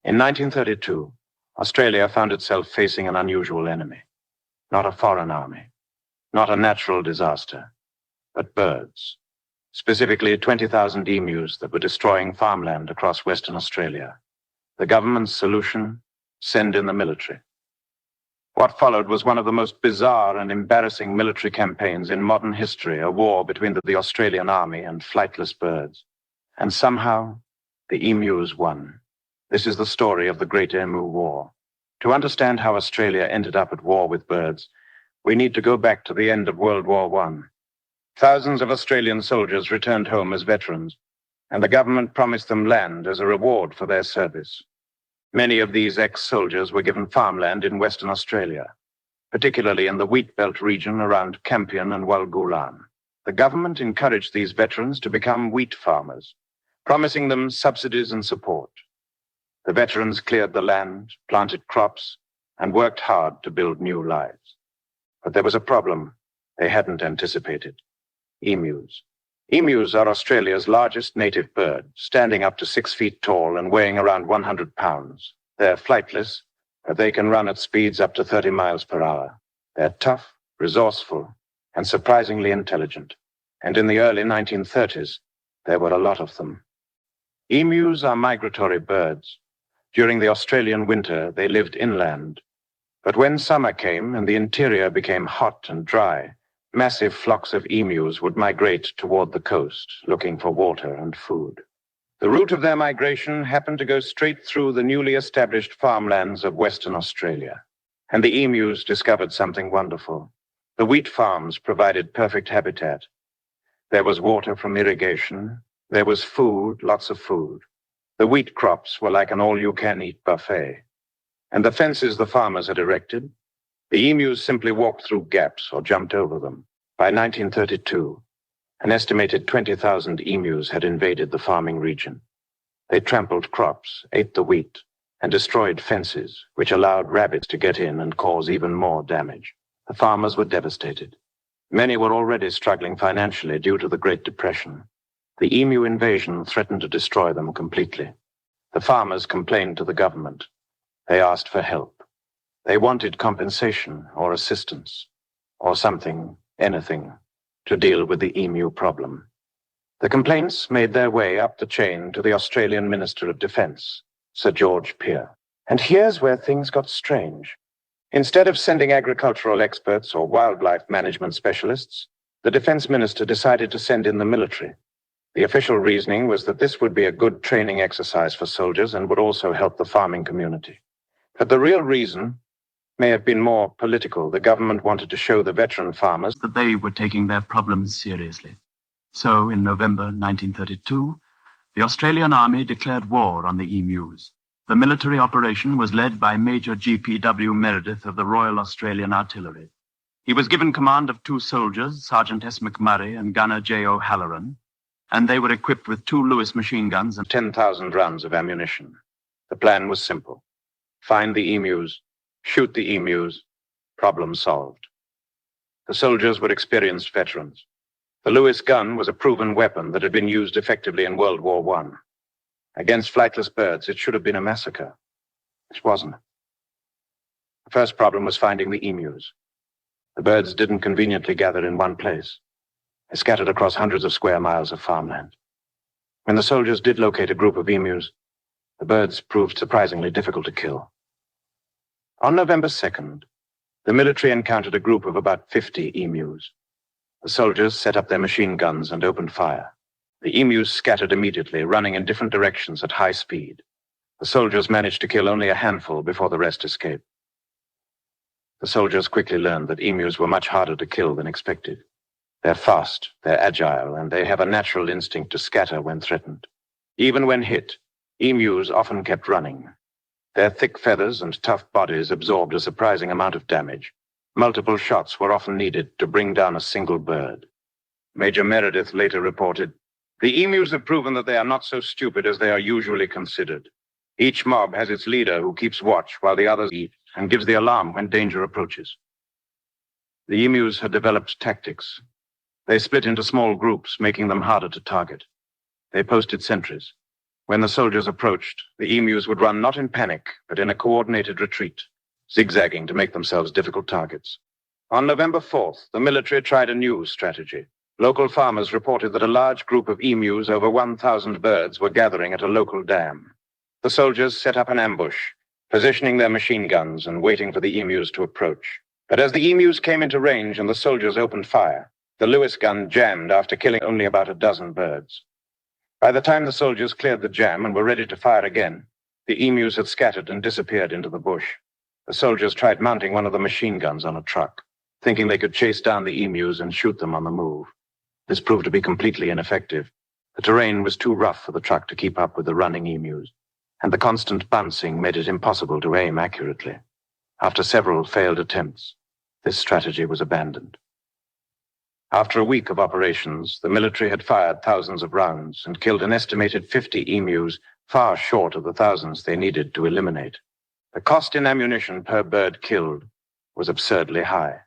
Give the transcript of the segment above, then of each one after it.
In 1932, Australia found itself facing an unusual enemy. Not a foreign army, not a natural disaster, but birds. Specifically 20,000 emus that were destroying farmland across Western Australia. The government's solution: send in the military. What followed was one of the most bizarre and embarrassing military campaigns in modern history, a war between the Australian army and flightless birds. And somehow, the emus won. This is the story of the Great Emu War. To understand how Australia ended up at war with birds, we need to go back to the end of World War I. Thousands of Australian soldiers returned home as veterans, and the government promised them land as a reward for their service. Many of these ex-soldiers were given farmland in Western Australia, particularly in the wheat belt region around Campion and Walgulan. The government encouraged these veterans to become wheat farmers, promising them subsidies and support. The veterans cleared the land, planted crops, and worked hard to build new lives. But there was a problem they hadn't anticipated: emus. Emus are Australia's largest native bird, standing up to 6 feet tall and weighing around 100 pounds. They're flightless, but they can run at speeds up to 30 miles per hour. They're tough, resourceful, and surprisingly intelligent. And in the early 1930s, there were a lot of them. Emus are migratory birds. During the Australian winter, they lived inland. But when summer came and the interior became hot and dry, massive flocks of emus would migrate toward the coast, looking for water and food. The route of their migration happened to go straight through the newly established farmlands of Western Australia. And the emus discovered something wonderful. The wheat farms provided perfect habitat. There was water from irrigation. There was food, lots of food. The wheat crops were like an all-you-can-eat buffet. And the fences the farmers had erected, the emus simply walked through gaps or jumped over them. By 1932, an estimated 20,000 emus had invaded the farming region. They trampled crops, ate the wheat, and destroyed fences, which allowed rabbits to get in and cause even more damage. The farmers were devastated. Many were already struggling financially due to the Great Depression. The emu invasion threatened to destroy them completely. The farmers complained to the government. They asked for help. They wanted compensation or assistance, or something, anything, to deal with the emu problem. The complaints made their way up the chain to the Australian Minister of Defence, Sir George Peer. And here's where things got strange. Instead of sending agricultural experts or wildlife management specialists, the Defence Minister decided to send in the military. The official reasoning was that this would be a good training exercise for soldiers and would also help the farming community. But the real reason may have been more political. The government wanted to show the veteran farmers that they were taking their problems seriously. So, in November 1932, the Australian Army declared war on the emus. The military operation was led by Major G.P.W. Meredith of the Royal Australian Artillery. He was given command of 2 soldiers, Sergeant S. McMurray and Gunner J. O'Halloran, and they were equipped with 2 Lewis machine guns and 10,000 rounds of ammunition. The plan was simple: find the emus, shoot the emus, problem solved. The soldiers were experienced veterans. The Lewis gun was a proven weapon that had been used effectively in World War I. Against flightless birds, it should have been a massacre. It wasn't. The first problem was finding the emus. The birds didn't conveniently gather in one place. They scattered across hundreds of square miles of farmland. When the soldiers did locate a group of emus, the birds proved surprisingly difficult to kill. On November 2nd, the military encountered a group of about 50 emus. The soldiers set up their machine guns and opened fire. The emus scattered immediately, running in different directions at high speed. The soldiers managed to kill only a handful before the rest escaped. The soldiers quickly learned that emus were much harder to kill than expected. They're fast, they're agile, and they have a natural instinct to scatter when threatened. Even when hit, emus often kept running. Their thick feathers and tough bodies absorbed a surprising amount of damage. Multiple shots were often needed to bring down a single bird. Major Meredith later reported, "The emus have proven that they are not so stupid as they are usually considered. Each mob has its leader who keeps watch while the others eat and gives the alarm when danger approaches." The emus had developed tactics. They split into small groups, making them harder to target. They posted sentries. When the soldiers approached, the emus would run not in panic, but in a coordinated retreat, zigzagging to make themselves difficult targets. On November 4th, the military tried a new strategy. Local farmers reported that a large group of emus, over 1,000 birds, were gathering at a local dam. The soldiers set up an ambush, positioning their machine guns and waiting for the emus to approach. But as the emus came into range and the soldiers opened fire, the Lewis gun jammed after killing only about a dozen birds. By the time the soldiers cleared the jam and were ready to fire again, the emus had scattered and disappeared into the bush. The soldiers tried mounting one of the machine guns on a truck, thinking they could chase down the emus and shoot them on the move. This proved to be completely ineffective. The terrain was too rough for the truck to keep up with the running emus, and the constant bouncing made it impossible to aim accurately. After several failed attempts, this strategy was abandoned. After a week of operations, the military had fired thousands of rounds and killed an estimated 50 emus, far short of the thousands they needed to eliminate. The cost in ammunition per bird killed was absurdly high.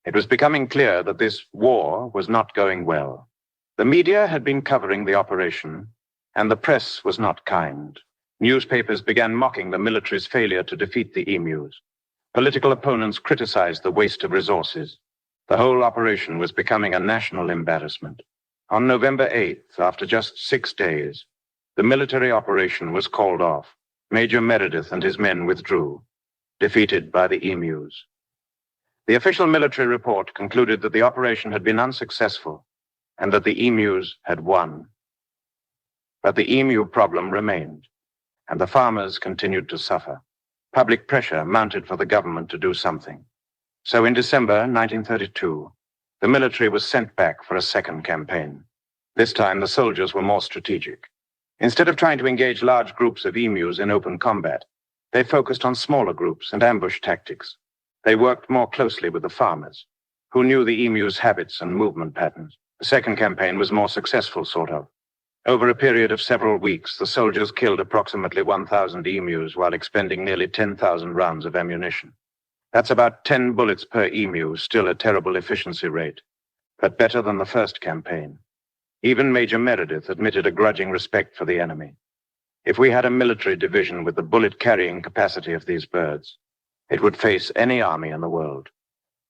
It was becoming clear that this war was not going well. The media had been covering the operation, and the press was not kind. Newspapers began mocking the military's failure to defeat the emus. Political opponents criticized the waste of resources. The whole operation was becoming a national embarrassment. On November 8th, after just 6 days, the military operation was called off. Major Meredith and his men withdrew, defeated by the emus. The official military report concluded that the operation had been unsuccessful and that the emus had won. But the emu problem remained, and the farmers continued to suffer. Public pressure mounted for the government to do something. So in December 1932, the military was sent back for a second campaign. This time, the soldiers were more strategic. Instead of trying to engage large groups of emus in open combat, they focused on smaller groups and ambush tactics. They worked more closely with the farmers, who knew the emus' habits and movement patterns. The second campaign was more successful, sort of. Over a period of several weeks, the soldiers killed approximately 1,000 emus while expending nearly 10,000 rounds of ammunition. That's about 10 bullets per emu, still a terrible efficiency rate, but better than the first campaign. Even Major Meredith admitted a grudging respect for the enemy. If we had a military division with the bullet-carrying capacity of these birds, it would face any army in the world.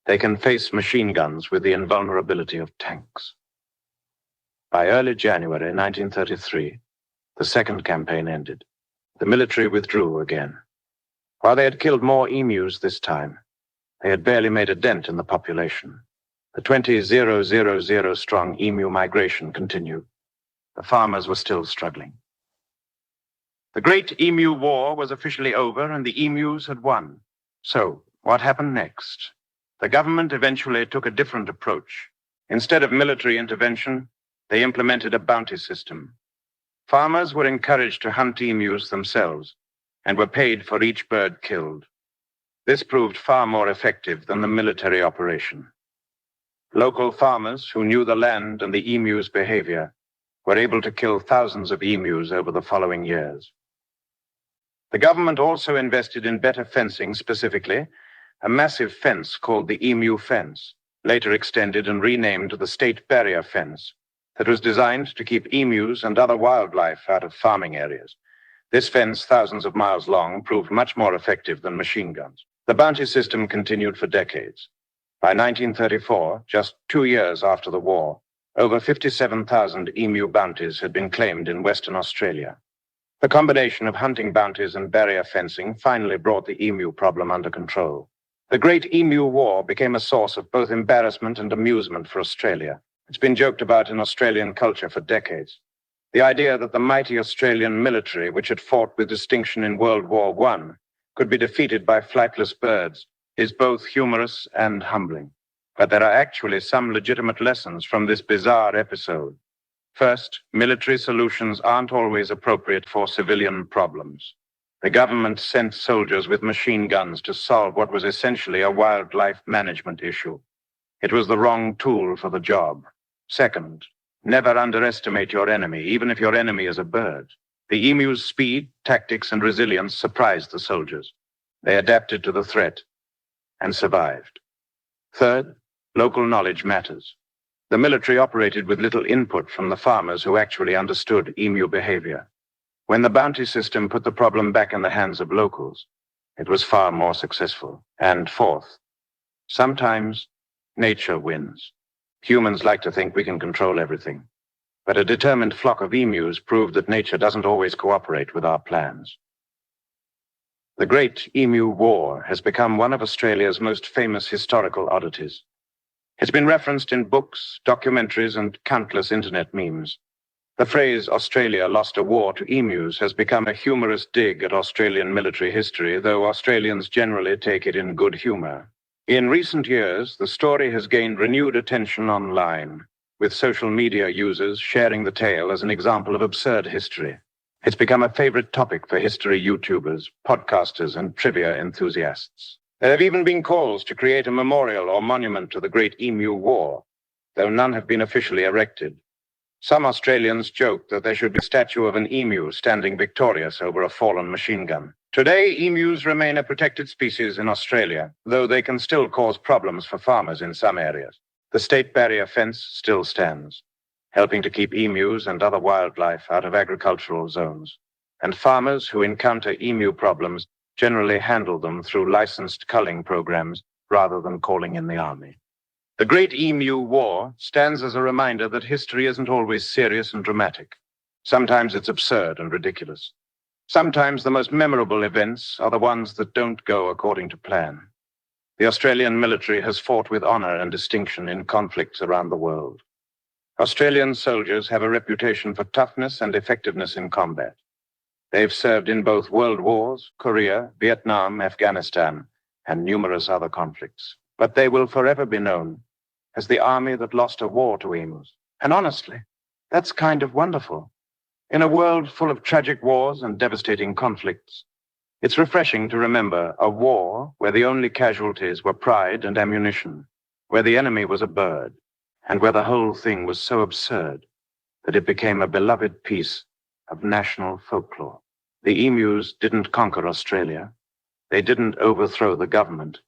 They can face machine guns with the invulnerability of tanks. By early January 1933, the second campaign ended. The military withdrew again. While they had killed more emus this time, they had barely made a dent in the population. The 20,000 strong emu migration continued. The farmers were still struggling. The Great Emu War was officially over and the emus had won. So, what happened next? The government eventually took a different approach. Instead of military intervention, they implemented a bounty system. Farmers were encouraged to hunt emus themselves and were paid for each bird killed. This proved far more effective than the military operation. Local farmers who knew the land and the emus' behavior were able to kill thousands of emus over the following years. The government also invested in better fencing, specifically a massive fence called the Emu Fence, later extended and renamed the State Barrier Fence, that was designed to keep emus and other wildlife out of farming areas. This fence, thousands of miles long, proved much more effective than machine guns. The bounty system continued for decades. By 1934, just 2 years after the war, over 57,000 emu bounties had been claimed in Western Australia. The combination of hunting bounties and barrier fencing finally brought the emu problem under control. The Great Emu War became a source of both embarrassment and amusement for Australia. It's been joked about in Australian culture for decades. The idea that the mighty Australian military, which had fought with distinction in World War I, could be defeated by flightless birds is both humorous and humbling. But there are actually some legitimate lessons from this bizarre episode. First, military solutions aren't always appropriate for civilian problems. The government sent soldiers with machine guns to solve what was essentially a wildlife management issue. It was the wrong tool for the job. Second, never underestimate your enemy, even if your enemy is a bird. The emu's speed, tactics, and resilience surprised the soldiers. They adapted to the threat and survived. Third, local knowledge matters. The military operated with little input from the farmers who actually understood emu behavior. When the bounty system put the problem back in the hands of locals, it was far more successful. And fourth, sometimes nature wins. Humans like to think we can control everything, but a determined flock of emus proved that nature doesn't always cooperate with our plans. The Great Emu War has become one of Australia's most famous historical oddities. It's been referenced in books, documentaries, and countless internet memes. The phrase Australia lost a war to emus has become a humorous dig at Australian military history, though Australians generally take it in good humor. In recent years, the story has gained renewed attention online, with social media users sharing the tale as an example of absurd history. It's become a favorite topic for history YouTubers, podcasters, and trivia enthusiasts. There have even been calls to create a memorial or monument to the Great Emu War, though none have been officially erected. Some Australians joke that there should be a statue of an emu standing victorious over a fallen machine gun. Today, emus remain a protected species in Australia, though they can still cause problems for farmers in some areas. The state barrier fence still stands, helping to keep emus and other wildlife out of agricultural zones. And farmers who encounter emu problems generally handle them through licensed culling programs rather than calling in the army. The Great Emu War stands as a reminder that history isn't always serious and dramatic. Sometimes it's absurd and ridiculous. Sometimes the most memorable events are the ones that don't go according to plan. The Australian military has fought with honor and distinction in conflicts around the world. Australian soldiers have a reputation for toughness and effectiveness in combat. They've served in both world wars, Korea, Vietnam, Afghanistan, and numerous other conflicts. But they will forever be known as the army that lost a war to emus. And honestly, that's kind of wonderful. In a world full of tragic wars and devastating conflicts, it's refreshing to remember a war where the only casualties were pride and ammunition, where the enemy was a bird, and where the whole thing was so absurd that it became a beloved piece of national folklore. The emus didn't conquer Australia. They didn't overthrow the government.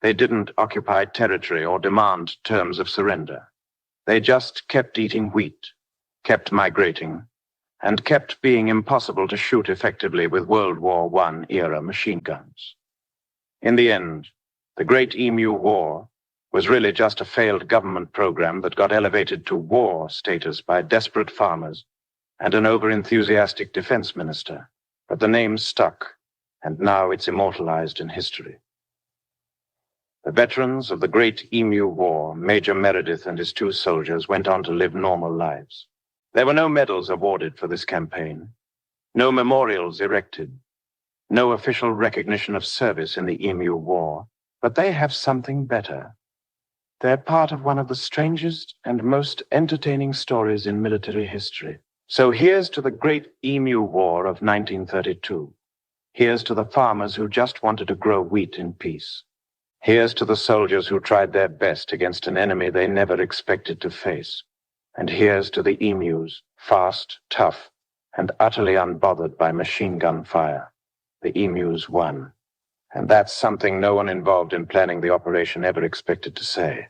They didn't occupy territory or demand terms of surrender. They just kept eating wheat, kept migrating, and kept being impossible to shoot effectively with World War I-era machine guns. In the end, the Great Emu War was really just a failed government program that got elevated to war status by desperate farmers and an over-enthusiastic defense minister. But the name stuck, and now it's immortalized in history. The veterans of the Great Emu War, Major Meredith and his 2 soldiers, went on to live normal lives. There were no medals awarded for this campaign, no memorials erected, no official recognition of service in the Emu War, but they have something better. They're part of one of the strangest and most entertaining stories in military history. So here's to the Great Emu War of 1932. Here's to the farmers who just wanted to grow wheat in peace. Here's to the soldiers who tried their best against an enemy they never expected to face. And here's to the emus, fast, tough, and utterly unbothered by machine gun fire. The emus won. And that's something no one involved in planning the operation ever expected to say.